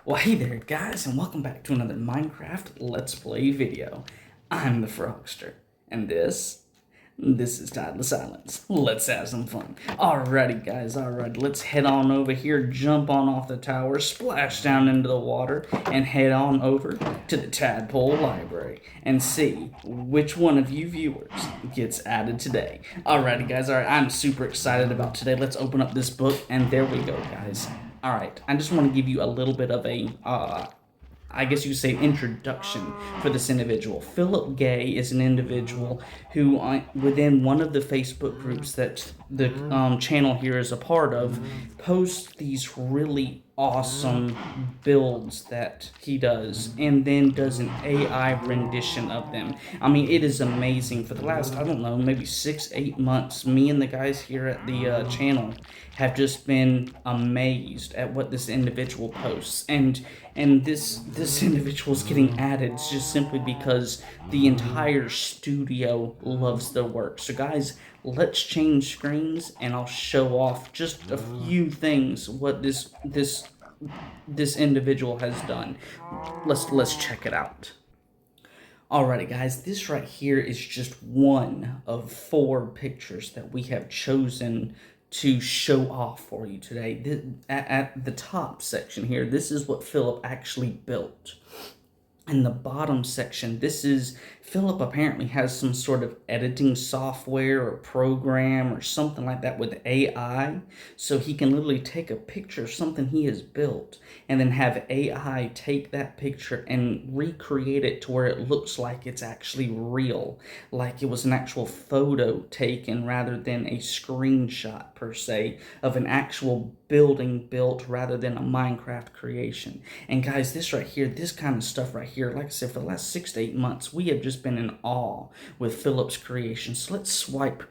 Well, hey there, guys, and welcome back to another Minecraft Let's Play video. I'm the Frogster, and this is Tideless Silence. Let's have some fun. Alrighty, guys, let's head on over here, jump on off the tower, splash down into the water, and head on over to the Tadpole Library, and see which one of you viewers gets added today. Alrighty, guys, I'm super excited about today. Let's open up this book, and there we go, guys. Alright, I just want to give you a little bit of a, I guess you could say, introduction for this individual. Philip Gay is an individual who, within one of the Facebook groups that the channel here is a part of, posts these really awesome builds that he does, and then does an AI rendition of them. I mean, it is amazing. For the last, I don't know, maybe 6-8 months, me and the guys here at the channel have just been amazed at what this individual posts, and this individual is getting added just simply because the entire studio loves their work. So guys, let's change screens and I'll show off just a few things what this individual has done. Let's check it out. Alrighty, guys, this right here is just one of 4 pictures that we have chosen to show off for you today. At the top section here, this is what Philip actually built. In the bottom section, this is Philip apparently has some sort of editing software or program or something like that with AI, so he can literally take a picture of something he has built and then have AI take that picture and recreate it to where it looks like it's actually real, like it was an actual photo taken rather than a screenshot per se of an actual building built rather than a Minecraft creation. And guys, this right here, this kind of stuff right here, like I said, for the last 6 to 8 months, we have just been in awe with Philip's creation. So let's swipe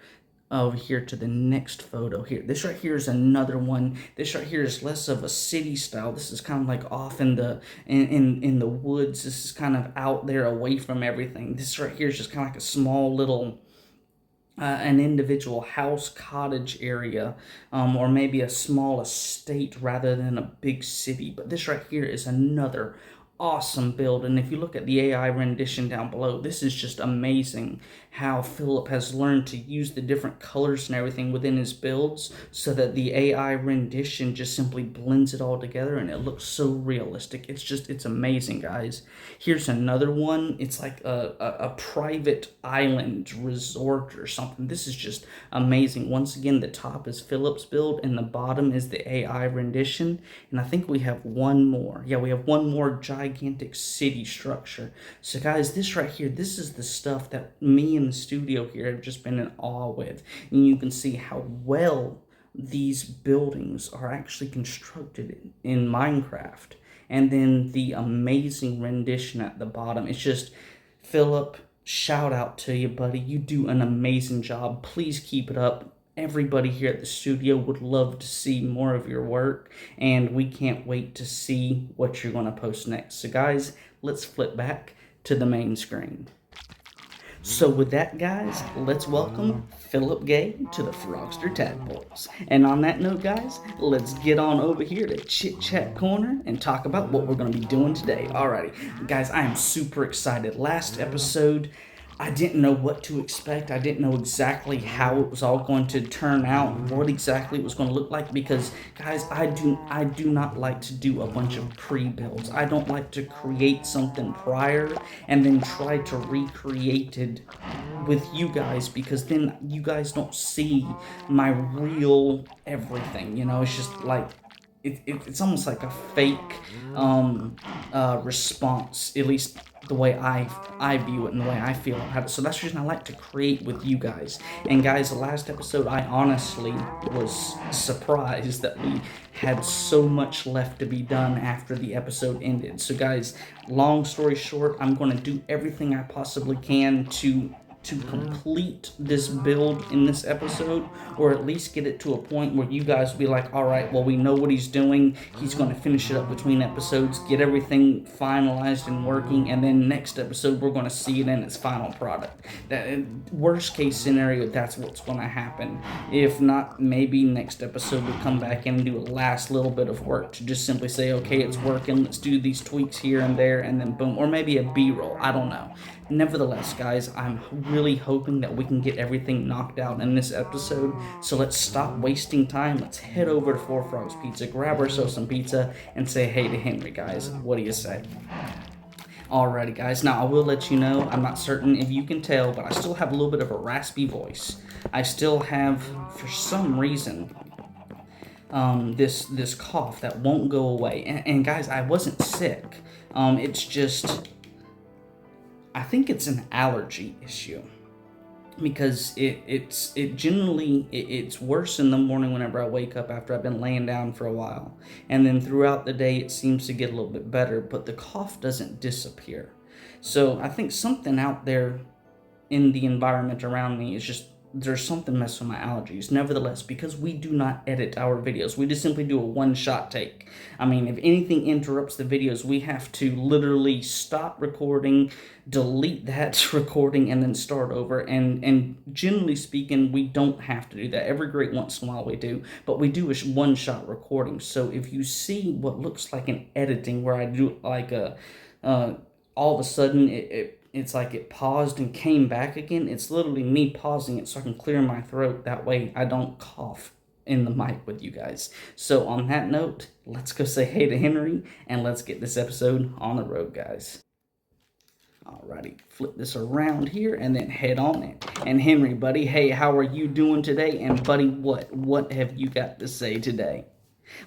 over here to the next photo here. This right here is another one. This right here is less of a city style. This is kind of like off in the in the woods. This is kind of out there away from everything. This right here is just kind of like a small little an individual house cottage area, or maybe a small estate rather than a big city. But this right here is another awesome build, and if you look at the AI rendition down below, this is just amazing how Philip has learned to use the different colors and everything within his builds so that the AI rendition just simply blends it all together and it looks so realistic. It's amazing, guys. Here's another one. It's like a private island resort or something. This is just amazing. Once again, the top is Philip's build and the bottom is the AI rendition, and I think we have one more. Yeah, we have one more gigantic city structure. So guys, this right here, this is the stuff that me and the studio here have just been in awe with, and you can see how well these buildings are actually constructed in Minecraft. And then the amazing rendition at the bottom. It's just, Philip, shout out to you, buddy. You do an amazing job. Please keep it up. Everybody here at the studio would love to see more of your work, and we can't wait to see what you're going to post next. So guys, let's flip back to the main screen. So with that, guys, let's welcome Philip Gay to the Frogster Tadpoles. And on that note, guys, let's get on over here to Chit Chat Corner and talk about what we're going to be doing today. Alrighty, guys, I am super excited. Last episode, I didn't know what to expect. I didn't know exactly how it was all going to turn out, what exactly it was going to look like, because guys, I do not like to do a bunch of pre-builds. I don't like to create something prior and then try to recreate it with you guys, because then you guys don't see my real everything. You know, it's just like it's almost like a fake response, at least the way I view it and the way I feel about it. So that's the reason I like to create with you guys. And guys, the last episode, I honestly was surprised that we had so much left to be done after the episode ended. So guys, long story short, I'm going to do everything I possibly can to to complete this build in this episode, or at least get it to a point where you guys will be like, all right, well, we know what he's doing. He's going to finish it up between episodes, get everything finalized and working, and then next episode we're going to see it in its final product. That worst case scenario, that's what's going to happen. If not, maybe next episode we'll come back in and do a last little bit of work to just simply say, okay, it's working, let's do these tweaks here and there, and then boom. Or maybe a B-roll, I don't know. Nevertheless, guys, I'm really hoping that we can get everything knocked out in this episode, so let's stop wasting time. Let's head over to Four Frogs Pizza, grab ourselves some pizza, and say hey to Henry, guys. What do you say? Alrighty, guys. Now, I will let you know, I'm not certain if you can tell, but I still have a little bit of a raspy voice. I still have, for some reason, this cough that won't go away. And guys, I wasn't sick. It's just, I think it's an allergy issue, because it's worse in the morning whenever I wake up after I've been laying down for a while, and then throughout the day it seems to get a little bit better, but the cough doesn't disappear. So I think something out there in the environment around me is just, there's something messing with my allergies. Nevertheless, because we do not edit our videos, we just simply do a one-shot take. I mean, if anything interrupts the videos, we have to literally stop recording, delete that recording, and then start over. And generally speaking, we don't have to do that. Every great once in a while we do, but we do a one-shot recording. So if you see what looks like an editing where I do like a all of a sudden it's like it paused and came back again, it's literally me pausing it so I can clear my throat. That way I don't cough in the mic with you guys. So on that note, let's go say hey to Henry, and let's get this episode on the road, guys. Alrighty, flip this around here and then head on in. And Henry, buddy, hey, how are you doing today? And buddy, what have you got to say today?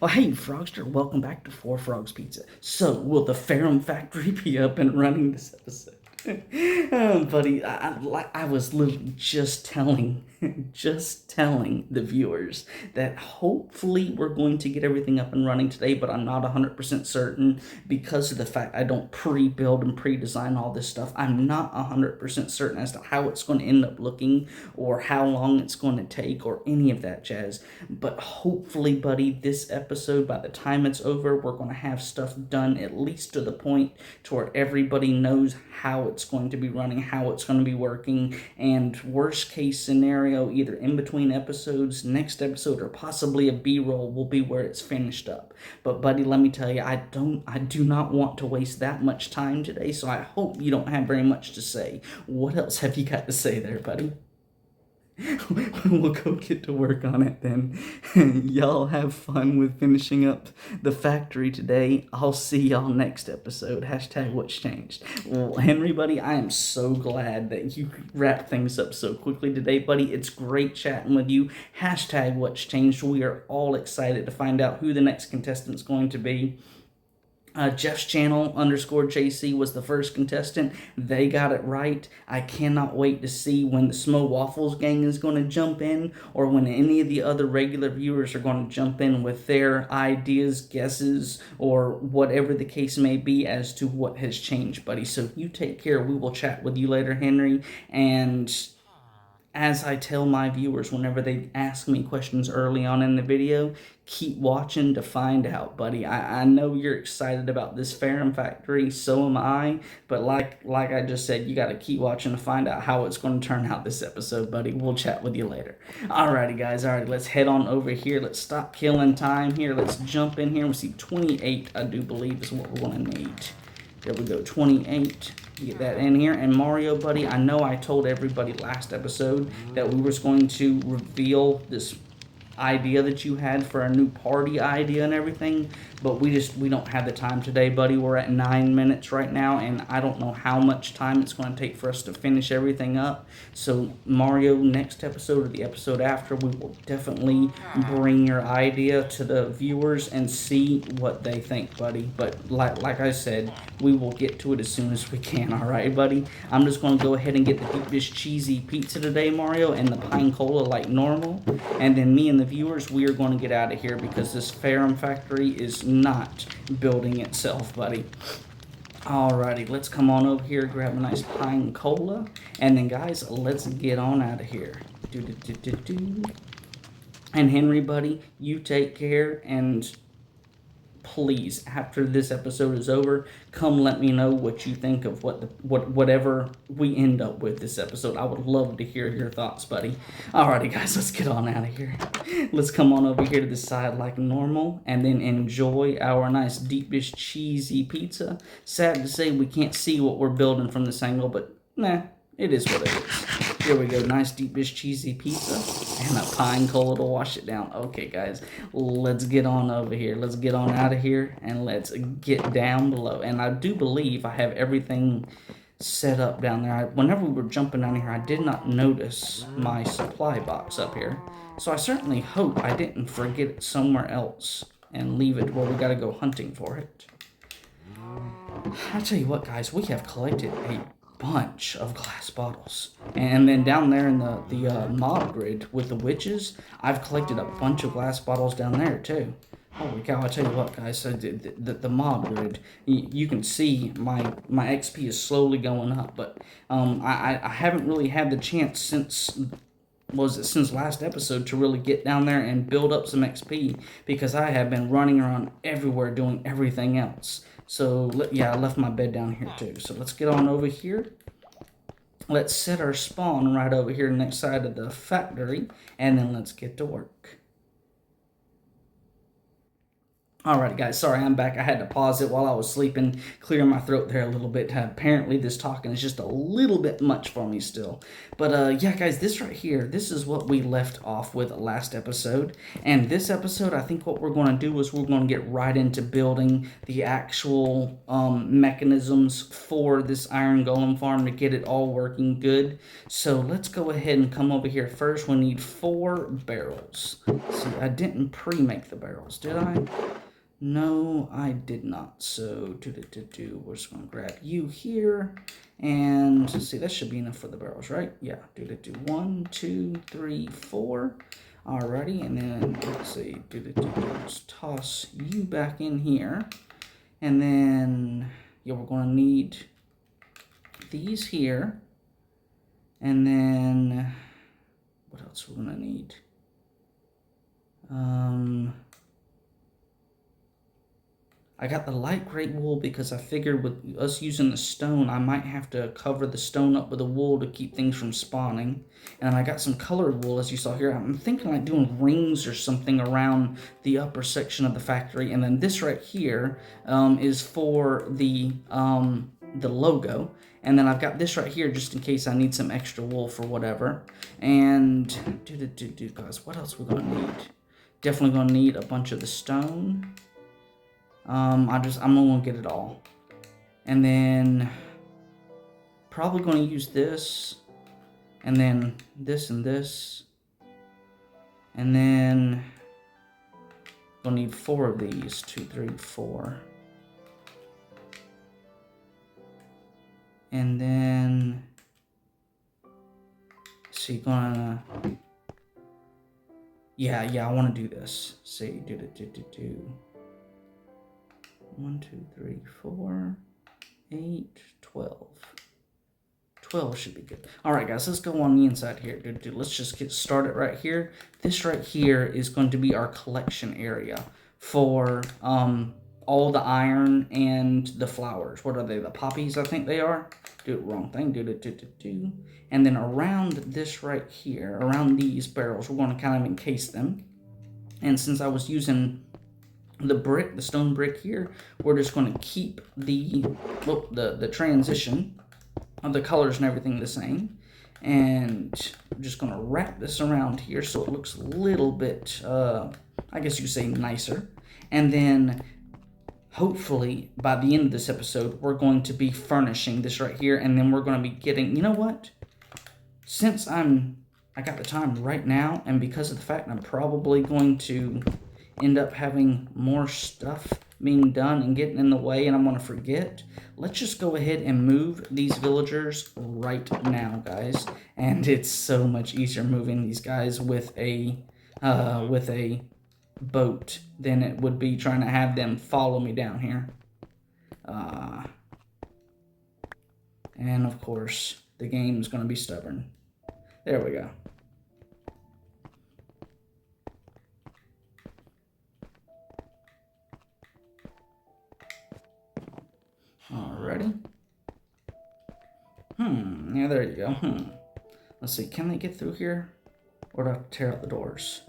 Well, hey, Frogster, welcome back to Four Frogs Pizza. So, will the Ferrum factory be up and running this episode? Buddy, I was literally just telling the viewers that hopefully we're going to get everything up and running today, but I'm not 100% certain because of the fact I don't pre-build and pre-design all this stuff. I'm not 100% certain as to how it's going to end up looking or how long it's going to take or any of that jazz. But hopefully, buddy, this episode, by the time it's over, we're going to have stuff done at least to the point to where everybody knows how it's going to be running, how it's going to be working, and worst case scenario, either in between episodes, next episode, or possibly a B-roll will be where it's finished up. But buddy, let me tell you, I do not want to waste that much time today, so I hope you don't have very much to say. What else have you got to say there, buddy? We'll go get to work on it then. Y'all have fun with finishing up the factory today. I'll see y'all next episode. Hashtag what's changed. Well, Henry, buddy, I am so glad that you wrapped things up so quickly today, buddy. It's great chatting with you. Hashtag what's changed. We are all excited to find out who the next contestant's going to be. Jeff's channel _JC was the first contestant. They got it right. I cannot wait to see when the Smo Waffles gang is going to jump in, or when any of the other regular viewers are going to jump in with their ideas, guesses, or whatever the case may be as to what has changed, buddy. So you take care. We will chat with you later, Henry. And as I tell my viewers whenever they ask me questions early on in the video, keep watching to find out, buddy. I know you're excited about this Ferrum factory, so am I, but like I just said, you got to keep watching to find out how it's going to turn out this episode, buddy. We'll chat with you later. Alrighty, guys. Alright, let's head on over here. Let's stop killing time here. Let's jump in here. We see 28, I do believe, is what we're going to need. There we go, 28. Get that in here. And Mario, buddy, I know I told everybody last episode that we were going to reveal this idea that you had for a new party idea and everything, but we don't have the time today, buddy. We're at 9 minutes right now, and I don't know how much time it's going to take for us to finish everything up. So Mario, next episode or the episode after, we will definitely bring your idea to the viewers and see what they think, buddy. But like I said, we will get to it as soon as we can. All right, buddy. I'm just going to go ahead and get the deep dish cheesy pizza today, Mario, and the pine cola like normal, and then me and the viewers, we are going to get out of here because this Ferrum factory is not building itself, buddy. Alrighty, let's come on over here, grab a nice pine cola, and then guys, let's get on out of here. Do. And Henry, buddy, you take care, and please, after this episode is over, come let me know what you think of whatever we end up with this episode. I would love to hear your thoughts, buddy. Alrighty, guys, let's get on out of here. Let's come on over here to the side like normal, and then enjoy our nice deep dish cheesy pizza. Sad to say we can't see what we're building from this angle, but nah, it is what it is. Here we go, nice deep dish cheesy pizza and a pine cola to wash it down. Okay, guys, let's get on over here. Let's get on out of here and let's get down below. And I do believe I have everything set up down there. Whenever we were jumping down here, I did not notice my supply box up here. So I certainly hope I didn't forget it somewhere else and leave it where we got to go hunting for it. I'll tell you what, guys, we have collected a bunch of glass bottles, and then down there in the mob grid with the witches, I've collected a bunch of glass bottles down there too. Holy cow! I tell you what, guys, so the mob grid, you can see my XP is slowly going up, but I haven't really had the chance since last episode to really get down there and build up some XP because I have been running around everywhere doing everything else. So, yeah, I left my bed down here too. So let's get on over here. Let's set our spawn right over here next side of the factory, and then let's get to work. Alright guys, sorry I'm back. I had to pause it while I was sleeping, clear my throat there a little bit. Apparently this talking is just a little bit much for me still. But yeah guys, this right here, this is what we left off with last episode. And this episode, I think what we're going to do is we're going to get right into building the actual mechanisms for this iron golem farm to get it all working good. So let's go ahead and come over here. First, we need 4 barrels. See, I didn't pre-make the barrels, did I? No, I did not. So, we're just going to grab you here. And, see, that should be enough for the barrels, right? Yeah, 1, 2, 3, 4. Alrighty, and then, let's see, let's toss you back in here. And then, yeah, we're going to need these here. And then, what else we're going to need? I got the light gray wool because I figured with us using the stone, I might have to cover the stone up with the wool to keep things from spawning. And I got some colored wool, as you saw here. I'm thinking like doing rings or something around the upper section of the factory. And then this right here is for the logo. And then I've got this right here just in case I need some extra wool for whatever. And, guys, what else we're going to need? Definitely going to need a bunch of the stone. I'm gonna get it all, and then probably gonna use this, and then this and this, and then gonna need 4 of these. 2, 3, 4, and then see, yeah, I want to do this. See, do. 1, 2, 3, 4, 8, 12. 12 should be good. Alright guys, let's go on the inside here. Let's just get started right here. This right here is going to be our collection area for all the iron and the flowers. What are they? The poppies, I think they are. Wrong thing. And then around this right here, around these barrels, we're going to kind of encase them. And since I was using the stone brick here, we're just going to keep the transition of the colors and everything the same, and I'm just going to wrap this around here so it looks a little bit I guess you could say nicer. And then hopefully by the end of this episode we're going to be furnishing this right here, and then we're going to be getting, you know what, since I got the time right now, and because of the fact I'm probably going to end up having more stuff being done and getting in the way, and I'm going to forget, let's just go ahead and move these villagers right now, guys. And it's so much easier moving these guys with a boat than it would be trying to have them follow me down here. And of course, the game's going to be stubborn. There we go. Alrighty. Yeah, there you go. Let's see, can they get through here? Or do I have to tear out the doors?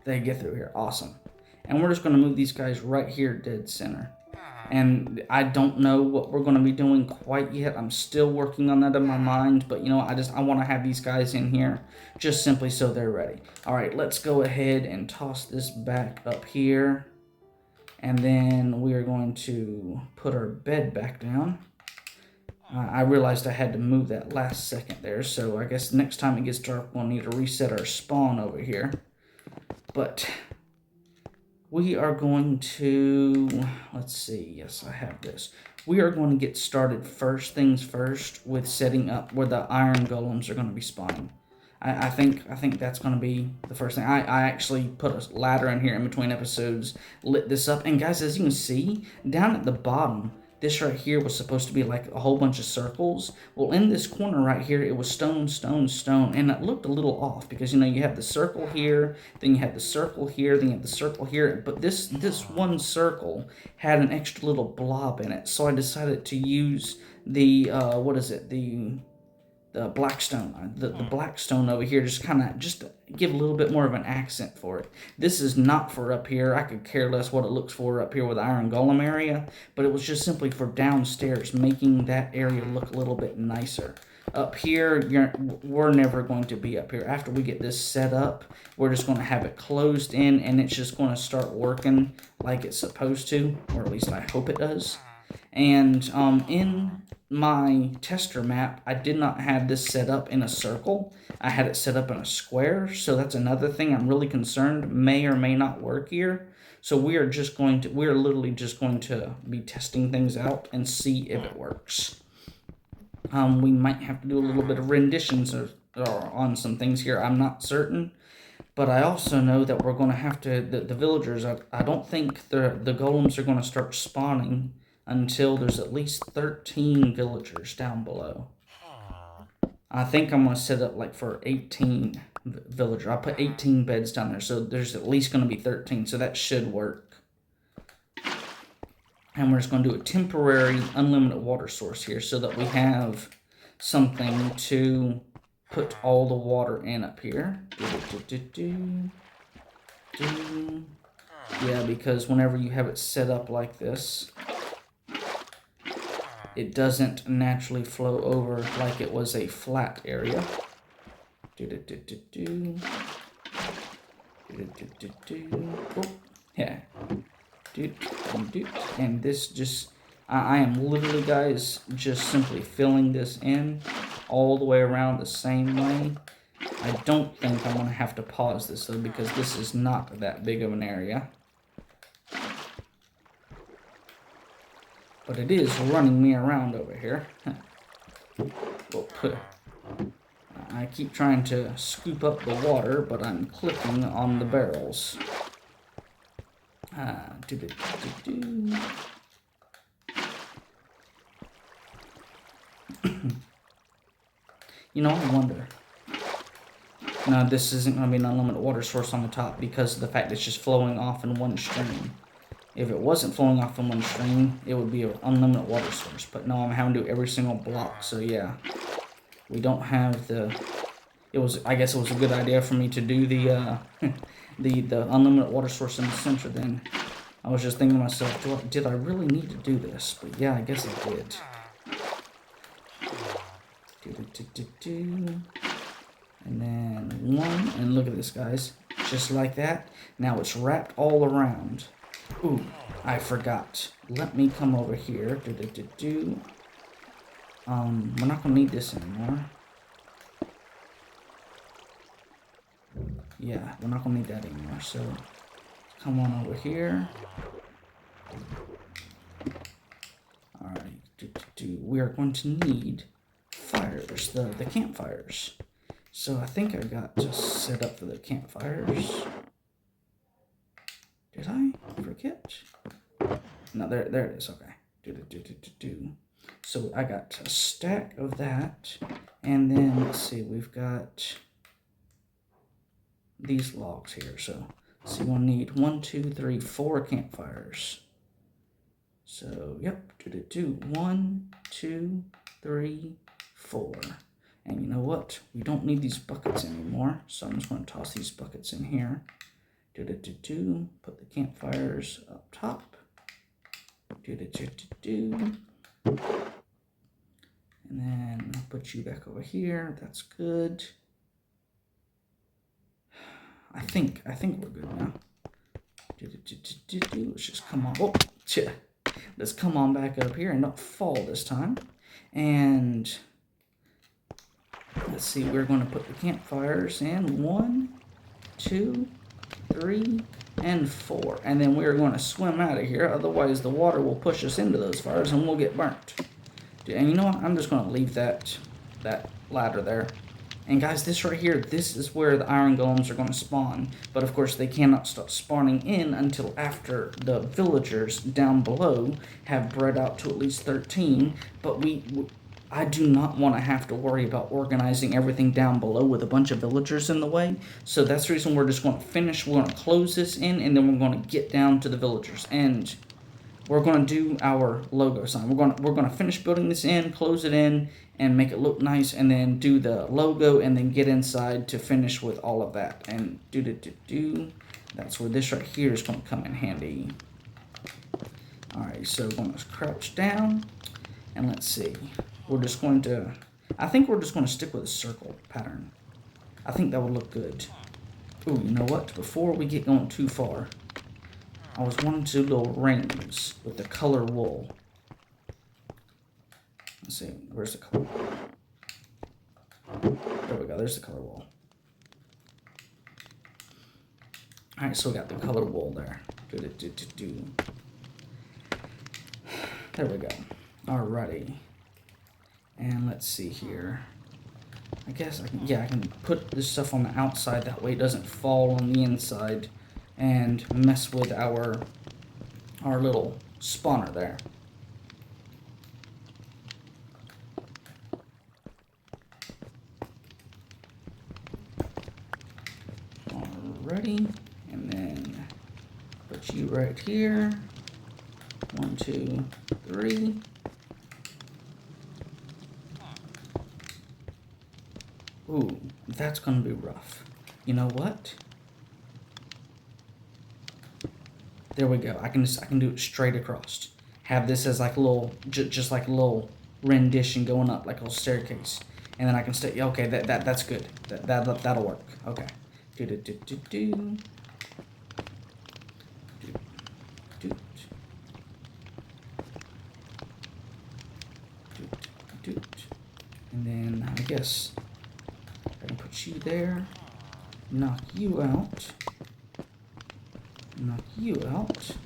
They get through here, awesome. And we're just gonna move these guys right here dead center. And I don't know what we're gonna be doing quite yet. I'm still working on that in my mind, but you know, I wanna have these guys in here just simply so they're ready. All right, let's go ahead and toss this back up here. And then we are going to put our bed back down. I realized I had to move that last second there, so I guess next time it gets dark, we'll need to reset our spawn over here. But we are going to, let's see, yes, I have this. We are going to get started first things first with setting up where the iron golems are going to be spawning. I think that's going to be the first thing. I actually put a ladder in here in between episodes, lit this up. And guys, as you can see, down at the bottom, this right here was supposed to be like a whole bunch of circles. Well, in this corner right here, it was stone, stone, stone. And it looked a little off because, you know, you have the circle here, then you have the circle here, then you have the circle here. But this one circle had an extra little blob in it. So I decided to use the, the black stone, the black stone over here, just to give a little bit more of an accent for it. This is not for up here. I could care less what it looks for up here with the iron golem area, but it was just simply for downstairs, making that area look a little bit nicer. Up here, we're never going to be up here. After we get this set up, we're just going to have it closed in, and it's just going to start working like it's supposed to, or at least I hope it does. And in my tester map, I did not have this set up in a circle. I had it set up in a square, so that's another thing I'm really concerned may or may not work here. So we're literally just going to be testing things out and see if it works. We might have to do a little bit of renditions or on some things here. I'm not certain. But I also know that we're going to have to, the villagers, I don't think the golems are going to start spawning until there's at least 13 villagers down below. I think I'm going to set up like for 18 villagers. I'll put 18 beds down there, so there's at least going to be 13, so that should work. And we're just going to do a temporary unlimited water source here so that we have something to put all the water in up here. Yeah, because whenever you have it set up like this, it doesn't naturally flow over like it was a flat area. Yeah. And this just, I am literally, guys, just simply filling this in all the way around the same way. I don't think I'm going to have to pause this, though, because this is not that big of an area. But it is running me around over here. I keep trying to scoop up the water, but I'm clicking on the barrels. You know, I wonder. No, this isn't going to be an unlimited water source on the top because of the fact it's just flowing off in one stream. If it wasn't flowing off in one stream, it would be an unlimited water source. But no, I'm having to do every single block, so yeah. We don't have the... I guess it was a good idea for me to do the the unlimited water source in the center then. I was just thinking to myself, did I really need to do this? But yeah, I guess I did. And then one, and look at this, guys. Just like that. Now it's wrapped all around. Ooh, I forgot. Let me come over here. We're not gonna need this anymore. Yeah, we're not gonna need that anymore. So come on over here. Alright, we are going to need fires, the campfires. So I think I got just set up for the campfires. Did I forget? No, there it is. Okay. So I got a stack of that, and then let's see, we've got these logs here. So let's see, we'll need 1, 2, 3, 4 campfires. So yep, 1, 2, 3, 4. And you know what? We don't need these buckets anymore, so I'm just going to toss these buckets in here. Put the campfires up top. And then I'll put you back over here. That's good. I think we're good now. Let's just come on. Oh, let's come on back up here and not fall this time. And let's see, we're going to put the campfires in 1, 2, 3, and 4. And then we're going to swim out of here. Otherwise, the water will push us into those fires and we'll get burnt. And you know what? I'm just going to leave that ladder there. And guys, this right here, this is where the iron golems are going to spawn. But of course, they cannot start spawning in until after the villagers down below have bred out to at least 13. But I do not want to have to worry about organizing everything down below with a bunch of villagers in the way. So that's the reason we're just going to finish. We're going to close this in, and then we're going to get down to the villagers. And we're going to do our logo sign. We're going to finish building this in, close it in, and make it look nice, and then do the logo, and then get inside to finish with all of that. And that's where this right here is going to come in handy. Alright, so we're going to crouch down, and let's see. I think we're just going to stick with a circle pattern. I think that would look good. Ooh, you know what? Before we get going too far, I was wanting to do little rings with the color wool. Let's see, where's the color wool? There we go, there's the color wool. Alright, so we got the color wool there. There we go. Alrighty. And let's see here. I guess I can put this stuff on the outside, that way it doesn't fall on the inside and mess with our little spawner there. Alrighty, and then put you right here. 1, 2, 3. Ooh, that's gonna be rough. You know what? There we go. I can do it straight across. Have this as like a little, just like a little rendition going up, like a little staircase, and then I can stay. Okay, that's good. That'll work. Okay. And then I guess I can put you there. Knock you out. Knock you out.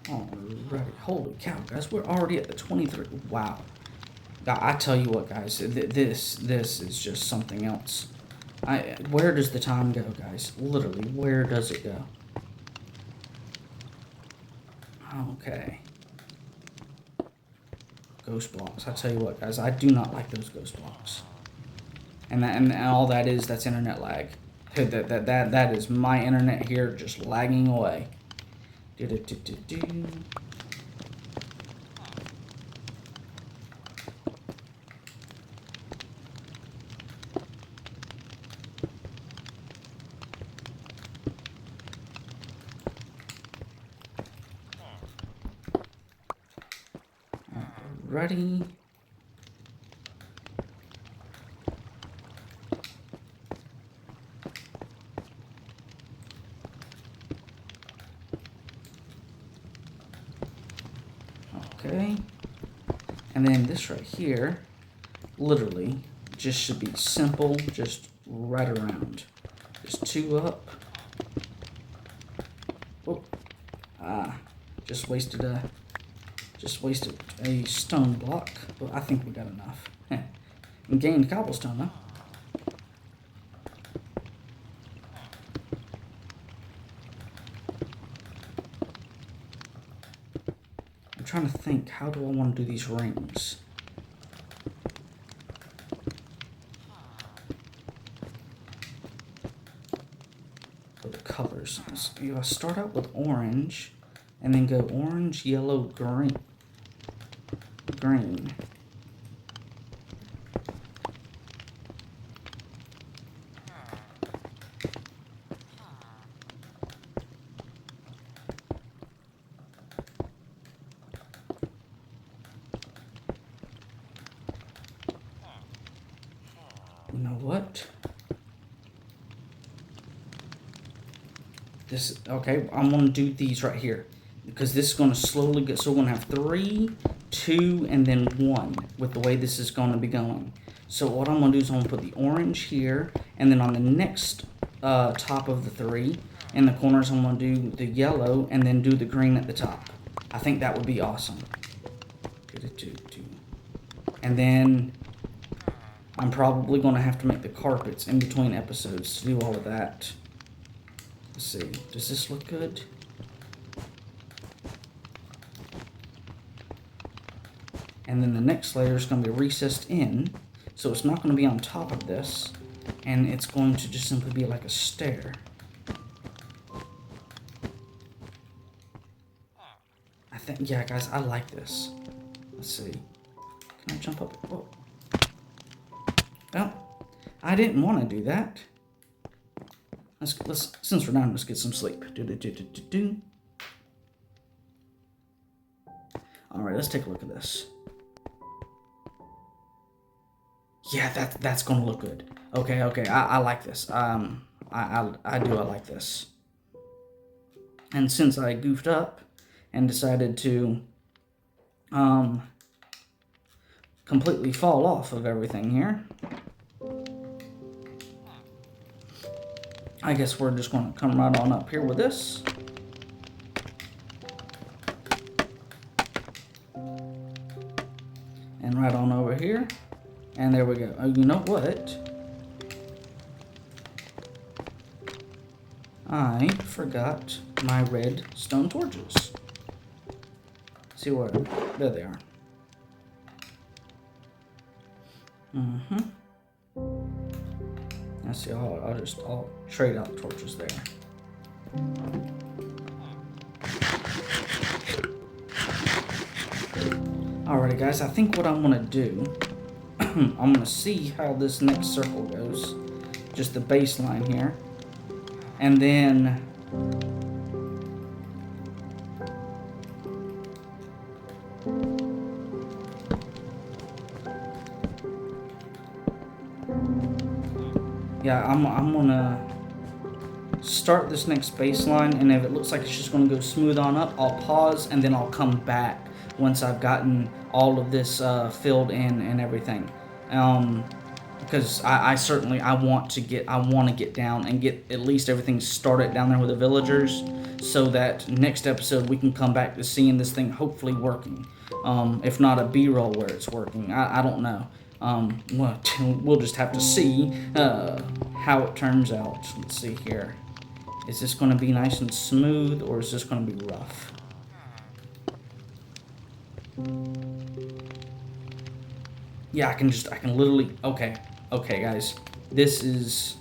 Alrighty, holy cow, guys, we're already at the 23. Wow. I tell you what, guys, this is just something else. Where does the time go, guys? Literally, where does it go? Okay. Ghost blocks. I tell you what, guys, I do not like those ghost blocks. And all that is, that's internet lag. That is my internet here just lagging away. Ready. Okay. And then this right here, literally, just should be simple, just right around. Just 2 up. Oh, just wasted a stone block, but I think we got enough. And gained cobblestone, huh? I'm trying to think, how do I want to do these rings? For the colors, you start out with orange, and then go orange, yellow, green. You know what? Okay, I'm gonna do these right here because this is gonna slowly go. So we're gonna have 3, 2, and then 1 with the way this is gonna be going. So what I'm gonna do is I'm gonna put the orange here, and then on the next top of the 3 in the corners, I'm gonna do the yellow, and then do the green at the top. I think that would be awesome. And then I'm probably gonna have to make the carpets in between episodes to do all of that. Let's see, does this look good? And then the next layer is going to be recessed in, so it's not going to be on top of this, and it's going to just simply be like a stair. I think, yeah, guys, I like this. Let's see. Can I jump up? Whoa. Well, I didn't want to do that. Let's since we're done, let's get some sleep. Alright, let's take a look at this. Yeah, that's gonna look good. Okay, I like this. I like this. And since I goofed up and decided to completely fall off of everything here, I guess we're just going to come right on up here with this. And right on over here. And there we go. Oh, you know what? I forgot my red stone torches. See where? There they are. Let's see, I'll trade out the torches there. Alrighty guys, I think what I'm gonna do, I'm gonna see how this next circle goes. Just the baseline here. And then yeah, I'm gonna start this next baseline, and if it looks like it's just gonna go smooth on up, I'll pause and then I'll come back once I've gotten all of this filled in and everything. Because I want to get down and get at least everything started down there with the villagers, so that next episode we can come back to seeing this thing hopefully working. If not a B-roll where it's working, I don't know. We'll just have to see how it turns out. Let's see here. Is this going to be nice and smooth, or is this going to be rough? Yeah, I can literally, okay guys, this is,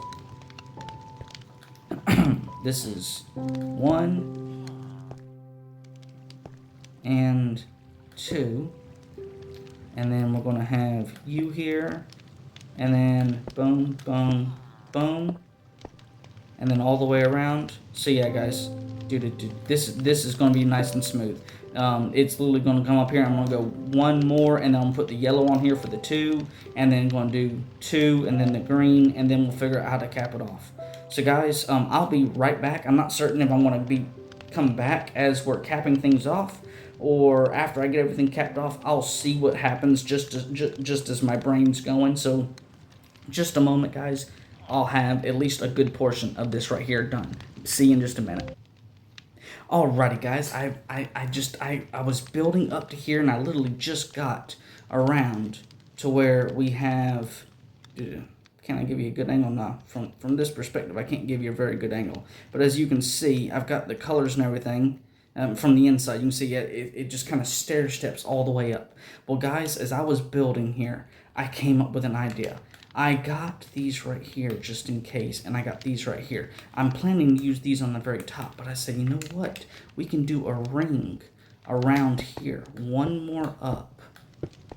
this is 1 and 2, and then we're gonna have you here, and then boom, boom, boom, and then all the way around. So yeah guys, this is gonna be nice and smooth. It's literally going to come up here. I'm going to go 1 more, and then I'm going to put the yellow on here for the 2, and then going to do 2, and then the green, and then we'll figure out how to cap it off. So guys, I'll be right back. I'm not certain if I'm going to come back as we're capping things off, or after I get everything capped off. I'll see what happens just as my brain's going. So just a moment, guys. I'll have at least a good portion of this right here done. See you in just a minute. Alrighty guys, I was building up to here and I literally just got around to where we have, can I give you a good angle? No, from this perspective I can't give you a very good angle. But as you can see, I've got the colors and everything. From the inside, you can see it just kind of stair steps all the way up. Well guys, as I was building here, I came up with an idea. I got these right here just in case, and I got these right here. I'm planning to use these on the very top, but I said, you know what? We can do a ring around here, one more up,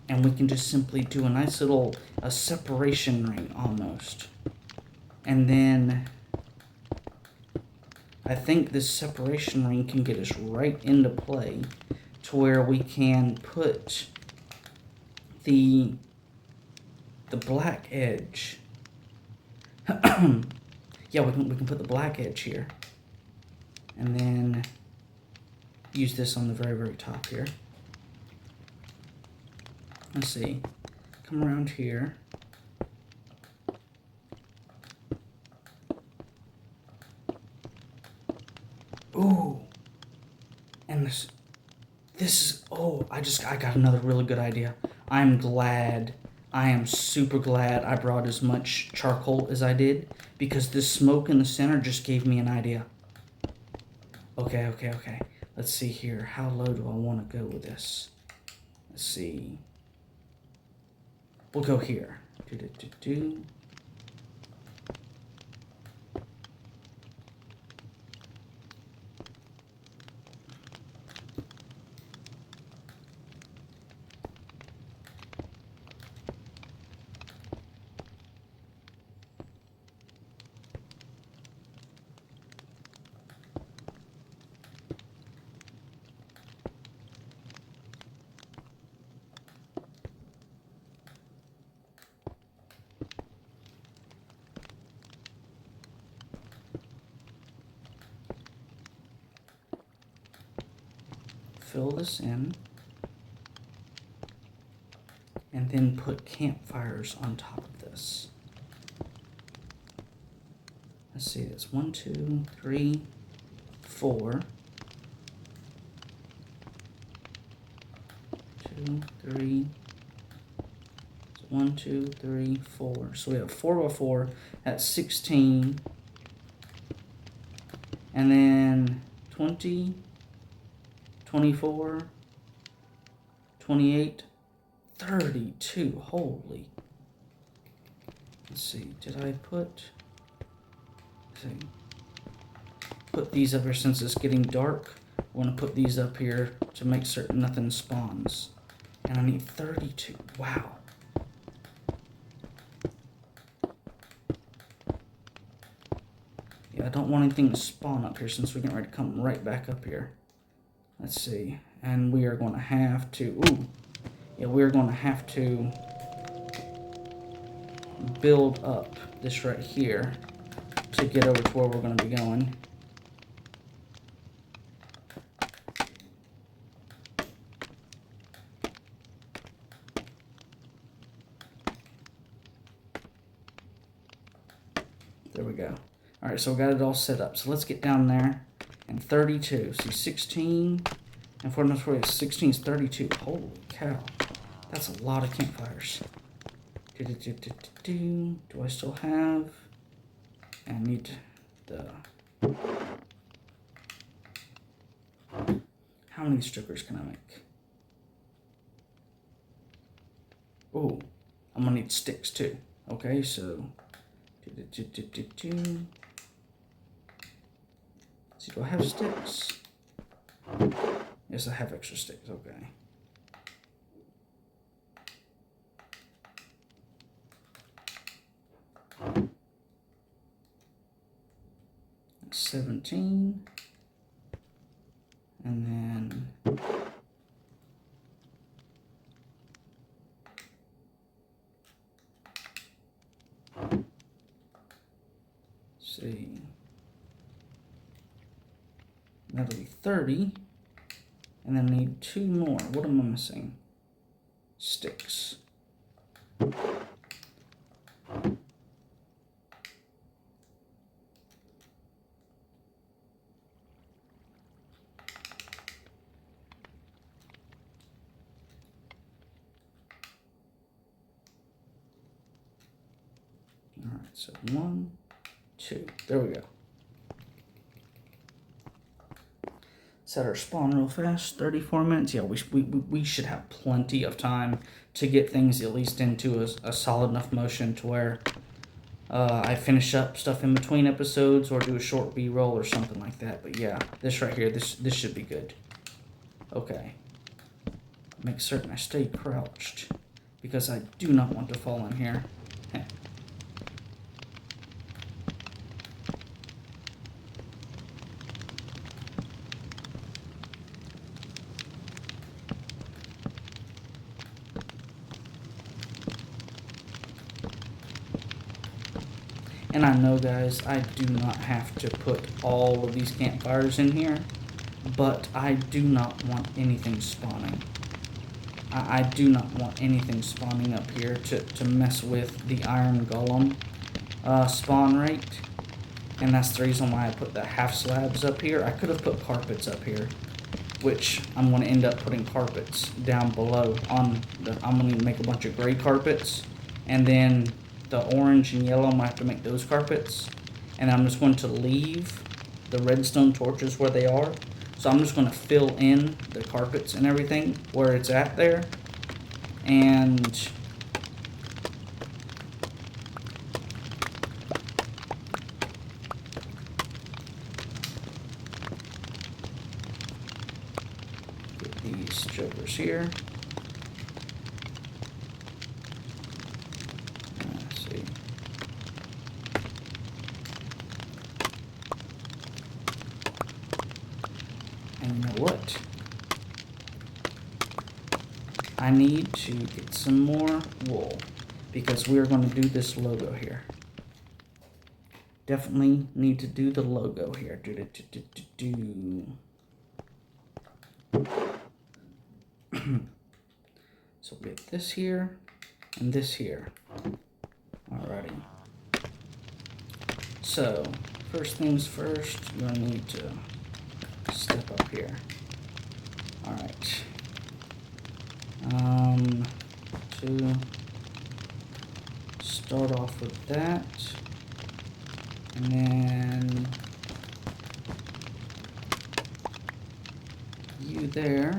and we can just simply do a nice little separation ring almost. And then I think this separation ring can get us right into play to where we can put the black edge. Yeah, we can put the black edge here. And then use this on the very, very top here. Let's see. Come around here. Ooh. And this is, oh, I got another really good idea. I am super glad I brought as much charcoal as I did, because this smoke in the center just gave me an idea. Okay. Let's see here. How low do I want to go with this? Let's see. We'll go here. Fill this in, and then put campfires on top of this. Let's see, that's 1, 2, 3, 4. 2, 3. 1, 2, 3, 4. So we have 4 by 4. That's 16, and then 20. 24, 28, 32. Holy. Let's see. Did I put these up here since it's getting dark? I want to put these up here to make certain nothing spawns. And I need 32. Wow. Yeah, I don't want anything to spawn up here since we're getting ready to come right back up here. Let's see, and we are going to have to, we're going to have to build up this right here to get over to where we're going to be going. There we go. All right, so we got it all set up. So let's get down there. And 32. See, 16. And 4 16 is 32. Holy cow. That's a lot of campfires. Do I still have? I need the... How many strippers can I make? Oh, I'm going to need sticks too. Okay, so... See, do I have sticks? Yes, I have extra sticks, okay. That's 17. And then... see... That'll be 30. And then I need 2 more. What am I missing? Sticks. All right, so 1, 2. There we go. Set our spawn real fast. 34 minutes. Yeah, we should have plenty of time to get things at least into a solid enough motion to where I finish up stuff in between episodes or do a short B-roll or something like that. But yeah, this right here, this should be good. Okay. Make certain I stay crouched because I do not want to fall in here. And I know, guys, I do not have to put all of these campfires in here, but I do not want anything spawning. I do not want anything spawning up here to mess with the iron golem spawn rate. And that's the reason why I put the half slabs up here. I could have put carpets up here, which I'm going to end up putting carpets down below. I'm going to make a bunch of gray carpets, and then the orange and yellow, I might have to make those carpets. And I'm just going to leave the redstone torches where they are. So I'm just going to fill in the carpets and everything where it's at there. And get these jokers here. Let's see. And you know what? I need to get some more wool because we're going to do this logo here. Definitely need to do the logo here. So we'll get this here and this here. Alrighty. So, first things first, you're going to need to step up here. Alright. To start off with that. And then you there.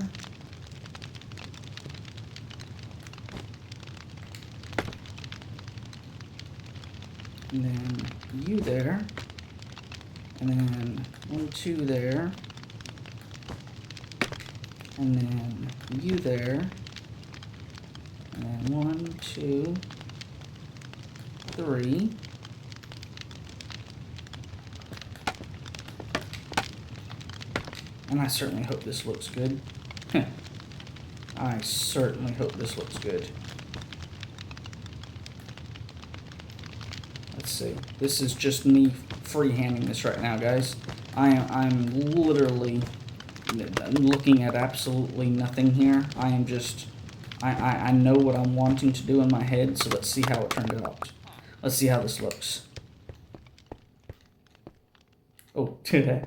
And then you there. And then 1, 2 there. And then you there. And then 1, 2, 3. And I certainly hope this looks good. I certainly hope this looks good. Let's see. This is just me freehanding this right now, guys. I'm literally looking at absolutely nothing here. I am just... I know what I'm wanting to do in my head, so let's see how it turned out. Let's see how this looks. Oh, today.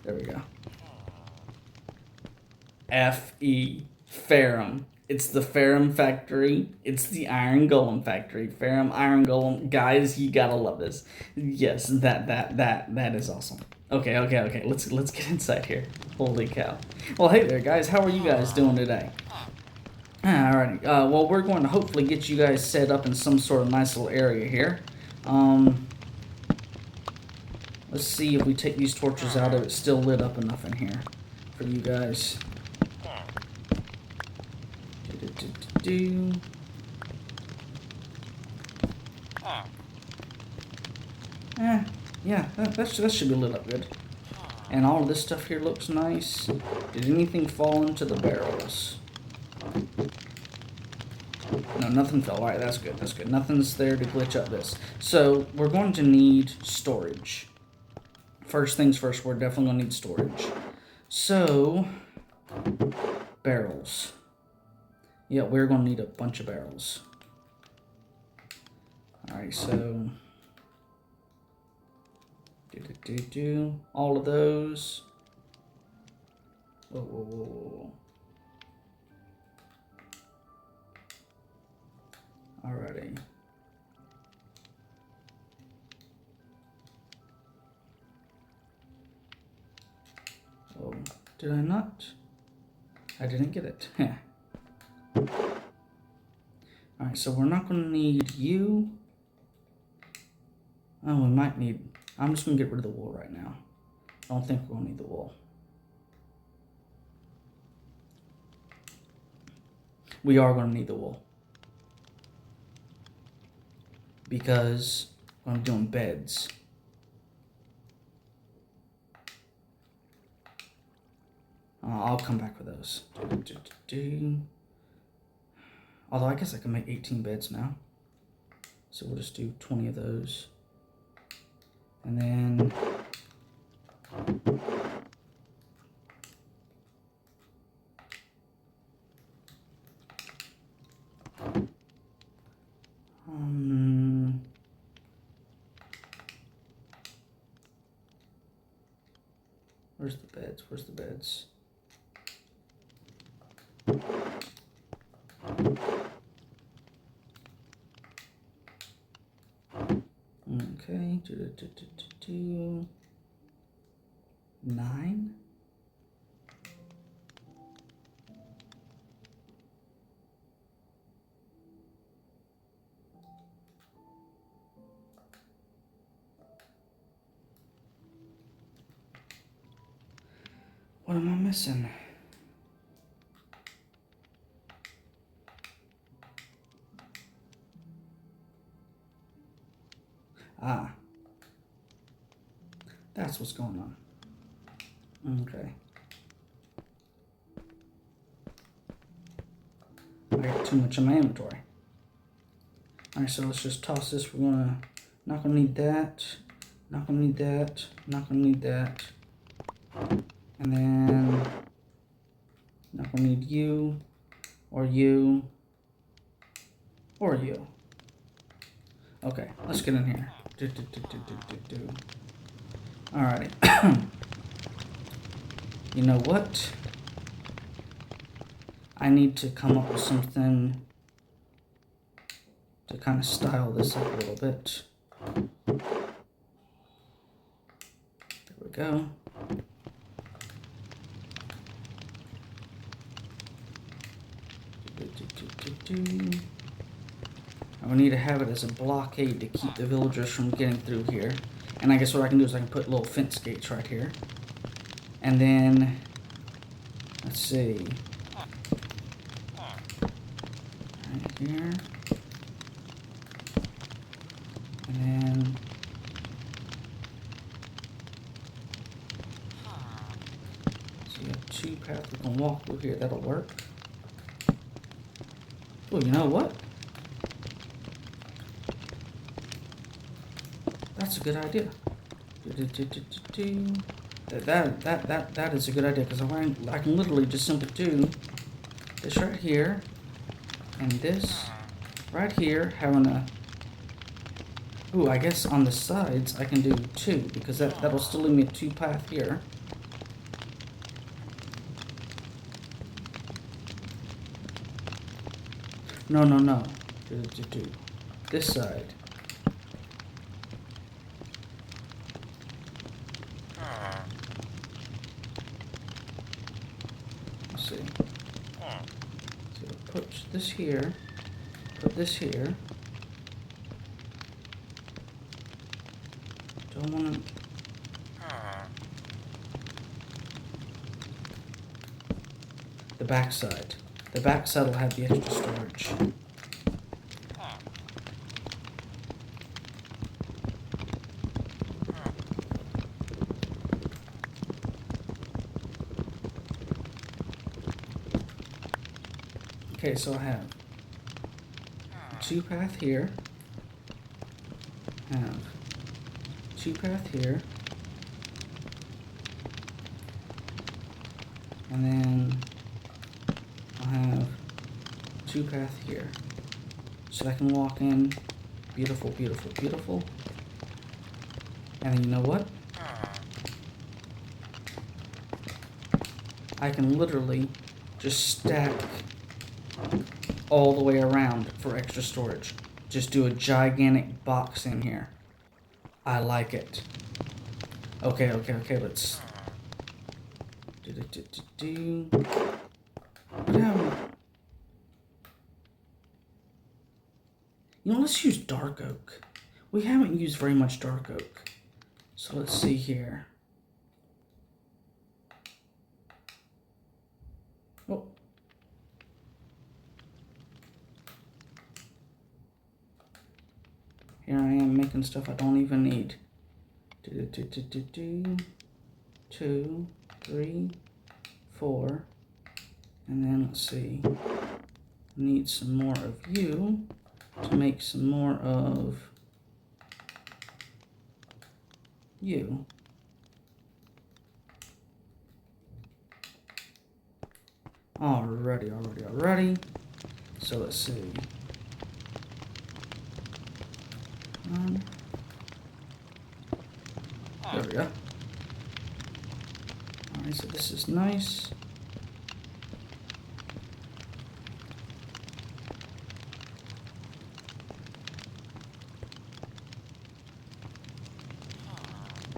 There we go. F-E. Ferrum. It's the Ferrum factory. It's the Iron Golem factory. Ferrum, Iron Golem. Guys, you gotta love this. Yes, that is awesome. Okay. Let's get inside here. Holy cow. Well, hey there, guys. How are you guys doing today? Alrighty. Well, we're going to hopefully get you guys set up in some sort of nice little area here. Let's see if we take these torches out if it's still lit up enough in here for you guys. Yeah, that should be lit up good. And all of this stuff here looks nice. Did anything fall into the barrels? No, nothing fell. Alright, that's good, that's good. Nothing's there to glitch up this. So, we're going to need storage. First things first, we're definitely going to need storage. So, barrels. Yeah, we're going to need a bunch of barrels. Alright, so... all of those. Whoa. Alrighty. Oh, did I not? I didn't get it. Alright, so we're not going to need you. Oh, we might need... I'm just going to get rid of the wool right now. I don't think we're going to need the wool. We are going to need the wool. Because I'm doing beds. I'll come back with those. Although I guess I can make 18 beds now. So we'll just do 20 of those. And then... where's the beds? Where's the beds? Okay, 9. What am I missing? Ah. That's what's going on. Okay. I got too much in my inventory. Alright, so let's just toss this. We're gonna... Not gonna need that. Not gonna need that. Not gonna need that. And then... Not gonna need you. Or you. Or you. Okay, let's get in here. Alrighty. You know what? I need to come up with something to kind of style this up a little bit. There we go. I need to have it as a blockade to keep the villagers from getting through here. And I guess what I can do is I can put little fence gates right here. And then, let's see. Right here. And then, so you have 2 paths we can walk through here. That'll work. Oh, you know what? That's a good idea. That is a good idea, because I can literally just simply do this right here and this right here, having a... Ooh, I guess on the sides I can do 2, because that'll still leave me a 2 path here. No. This side. Let's see. So put this here. Put this here. Don't want to... The back side. The back side will have the extra storage. Okay, so I have 2 path here. Have 2 path here. And then I'll have 2 path here. So I can walk in. Beautiful, beautiful, beautiful. And then you know what? I can literally just stack all the way around for extra storage. just do a gigantic box in here. I like it. Okay, let's do. You know, let's use dark oak. We haven't used very much dark oak. So let's see here. Oh. Here I am making stuff I don't even need. 2, 3, 4. And then let's see. Need some more of you to make some more of you. Alrighty. So let's see. There we go. Alright, so this is nice.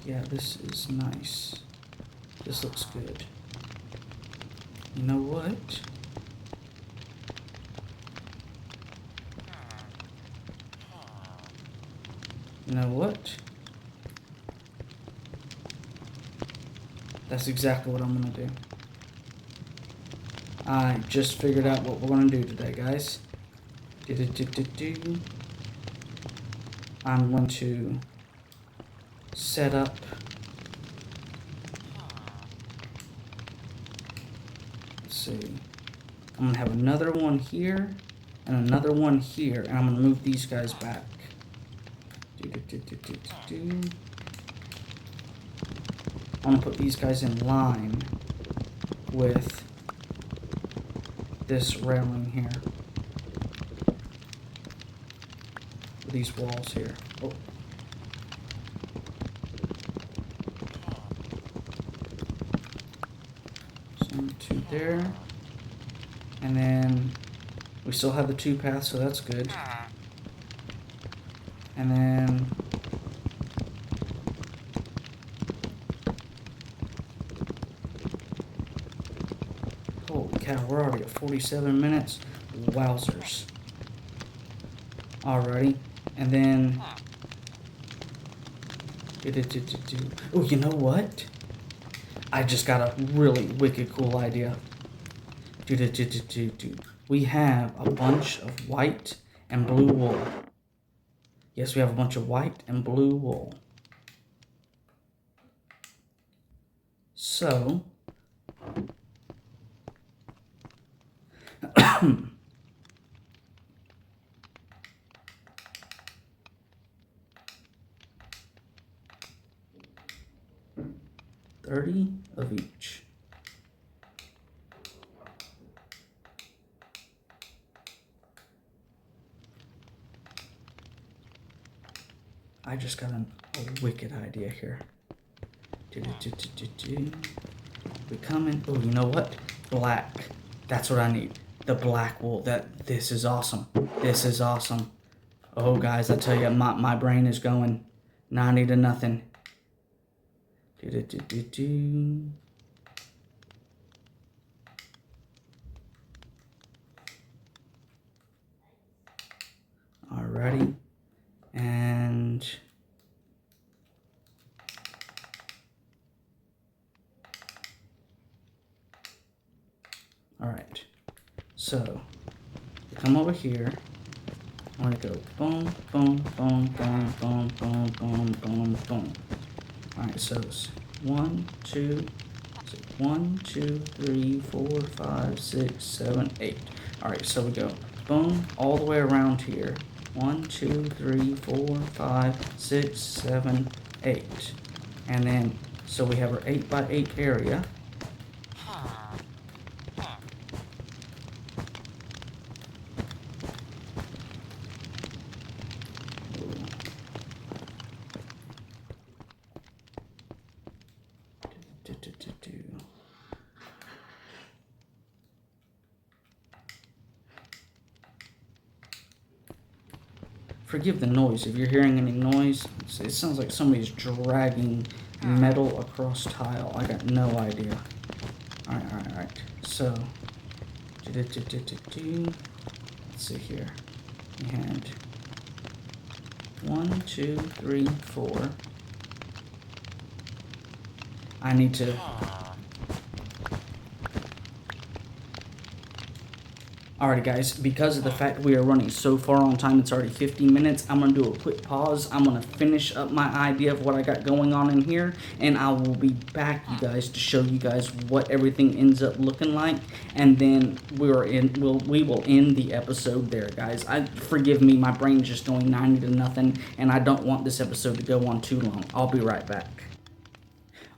Yeah, this is nice. This looks good. You know what? You know what? That's exactly what I'm gonna do. I just figured out what we're gonna do today, guys. I'm going to set up let's see. I'm gonna have another one here and another one here, and I'm gonna move these guys back. I'm gonna put these guys in line with this railing here. These walls here. Oh. So 2 there. And then we still have the 2 paths, so that's good. And then holy cow, we're already at 47 minutes. Wowzers. Alrighty. And then oh, you know what? I just got a really wicked cool idea. We have a bunch of white and blue wool. Yes, we have a bunch of white and blue wool. So 30 of each. I just got a wicked idea here. We come in. Oh, you know what? Black. That's what I need. The black wool. This is awesome. This is awesome. Oh, guys, I tell you, my brain is going 90 to nothing. Alrighty. And alright. So come over here. I want to go boom, boom, boom, boom, boom, boom, boom, boom, boom. Alright, so it's 1, 2, 3, 4, 5, 6, 7, 8. Alright, so we go boom all the way around here. 1, 2, 3, 4, 5, 6, 7, 8. And then, so we have our 8 by 8 area. forgive the noise. If you're hearing any noise, it sounds like somebody's dragging metal across tile. I got no idea. Alright. So, let's see here. We had 1, 2, 3, 4. I need to... Alrighty guys, because of the fact we are running so far on time, it's already 15 minutes, I'm going to do a quick pause. I'm going to finish up my idea of what I got going on in here, and I will be back, you guys, to show you guys what everything ends up looking like, and then we will end the episode there, guys. Forgive me, my brain is just going 90 to nothing, and I don't want this episode to go on too long. I'll be right back.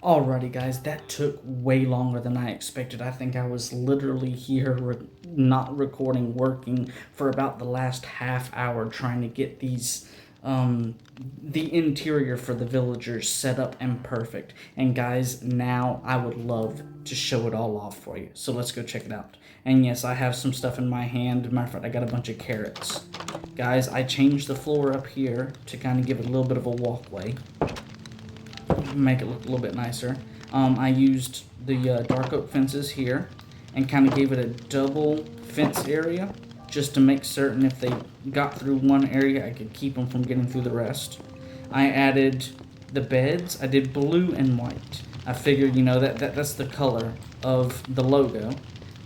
Alrighty guys, that took way longer than I expected. I think I was literally here not recording, working for about the last half hour trying to get these, the interior for the villagers set up and perfect. And guys, now I would love to show it all off for you. So let's go check it out. And yes, I have some stuff in my hand. Matter of fact, I got a bunch of carrots. Guys, I changed the floor up here to kind of give it a little bit of a walkway. Make it look a little bit nicer. I used the dark oak fences here and kind of gave it a double fence area just to make certain if they got through one area I could keep them from getting through the rest. I added the beds. I did blue and white. I figured, you know, that's the color of the logo,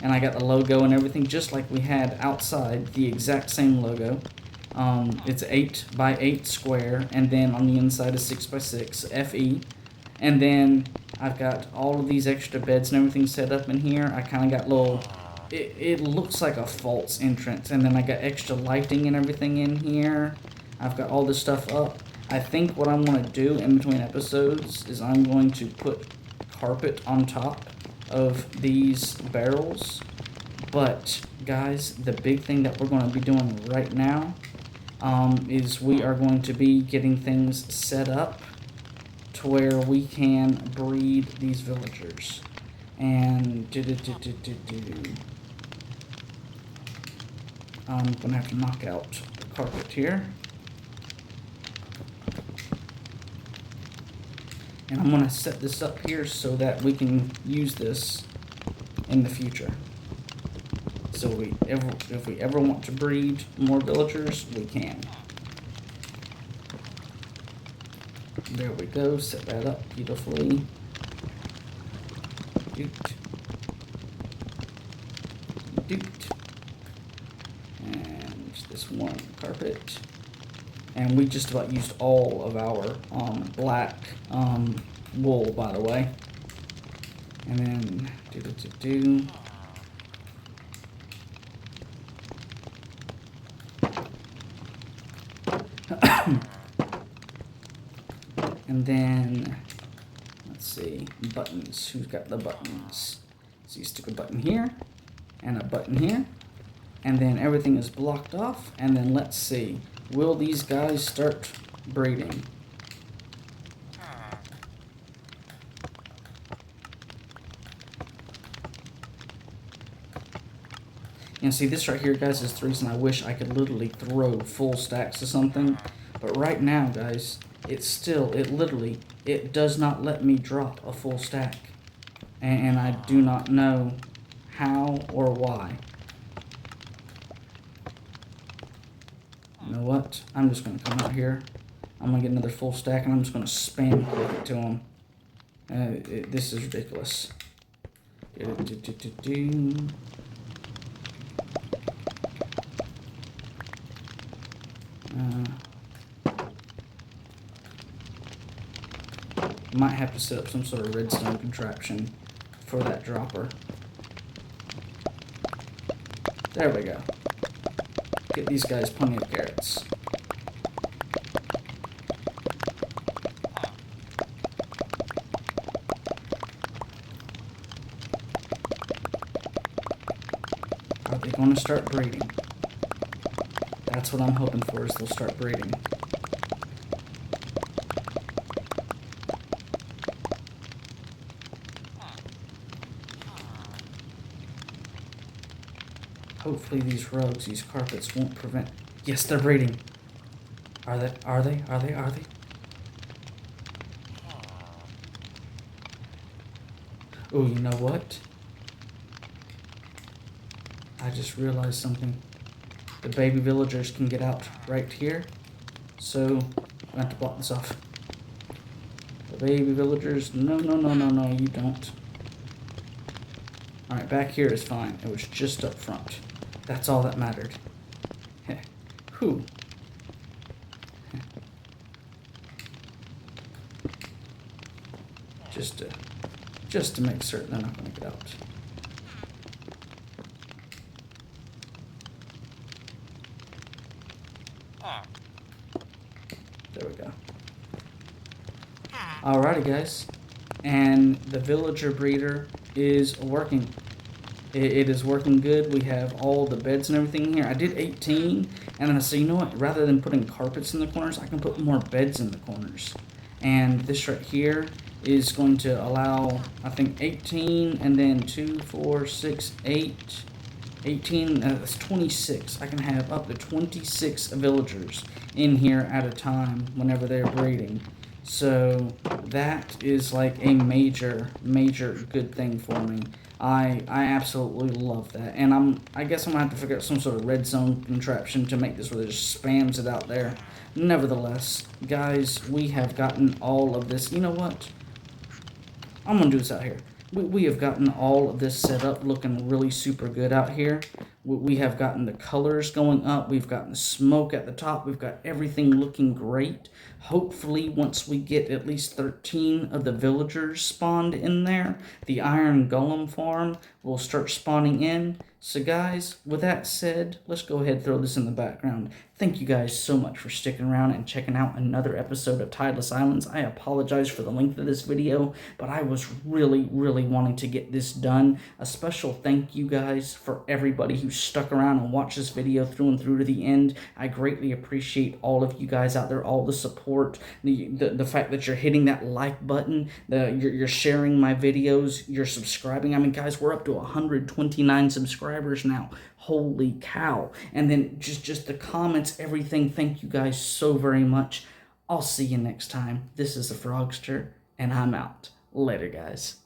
and I got the logo and everything just like we had outside, the exact same logo. It's 8 by 8 square, and then on the inside is 6 by 6 FE. And then I've got all of these extra beds and everything set up in here. I kind of got little, it looks like a false entrance. And then I got extra lighting and everything in here. I've got all this stuff up. I think what I'm going to do in between episodes is I'm going to put carpet on top of these barrels. But guys, the big thing that we're going to be doing right now is we are going to be getting things set up to where we can breed these villagers. And I'm going to have to knock out the carpet here. And I'm going to set this up here so that we can use this in the future. So if we ever want to breed more villagers, we can. There we go, set that up beautifully. And this one carpet. And we just about used all of our black wool, by the way. And then and then, let's see, buttons. Who's got the buttons? So you stick a button here, and a button here, and then everything is blocked off, and then let's see, will these guys start breeding? And see, this right here, guys, is the reason I wish I could literally throw full stacks of something. But right now, guys, it does not let me drop a full stack. And I do not know how or why. You know what? I'm just going to come out here. I'm going to get another full stack, and I'm just going to spam click it to them. This is ridiculous. Might have to set up some sort of redstone contraption for that dropper. There we go. Get these guys plenty of carrots. Are they going to start breeding? That's what I'm hoping for, is they'll start breeding. Hopefully these rugs, these carpets won't prevent... Yes, they're breeding. Are they? Are they? Are they? Are they? Oh, you know what? I just realized something. The baby villagers can get out right here. So, I have to block this off. The baby villagers, no, no, no, no, no, you don't. Alright, back here is fine. It was just up front. That's all that mattered. Heh. Whew. Heh. Just to make certain they're not going to get out. There we go. Alrighty, guys. And the villager breeder is working. It is working good. We have all the beds and everything here. I did 18, and then I said, you know what? Rather than putting carpets in the corners, I can put more beds in the corners. And this right here is going to allow, I think, 18, and then 2, 4, 6, 8, 18, that's 26. I can have up to 26 villagers in here at a time whenever they're breeding. So that is like a major good thing for me. I absolutely love that. And I guess I'm gonna have to figure out some sort of red zone contraption to make this where it just spams it out there. Nevertheless, guys, we have gotten all of this. You know what? I'm gonna do this out here. We have gotten all of this set up looking really super good out here. We have gotten the colors going up. We've gotten the smoke at the top. We've got everything looking great. Hopefully, once we get at least 13 of the villagers spawned in there, the Iron Golem farm will start spawning in. So guys, with that said, let's go ahead and throw this in the background. Thank you guys so much for sticking around and checking out another episode of Tideless Islands. I apologize for the length of this video, but I was really wanting to get this done. A special thank you guys for everybody who stuck around and watched this video through and through to the end. I greatly appreciate all of you guys out there, all the support, the fact that you're hitting that like button, you're sharing my videos, you're subscribing. I mean, guys, we're up to 129 subscribers now. Holy cow. And then just the comments, everything. Thank you guys so very much. I'll see you next time. This is the Frogster, and I'm out. Later, guys.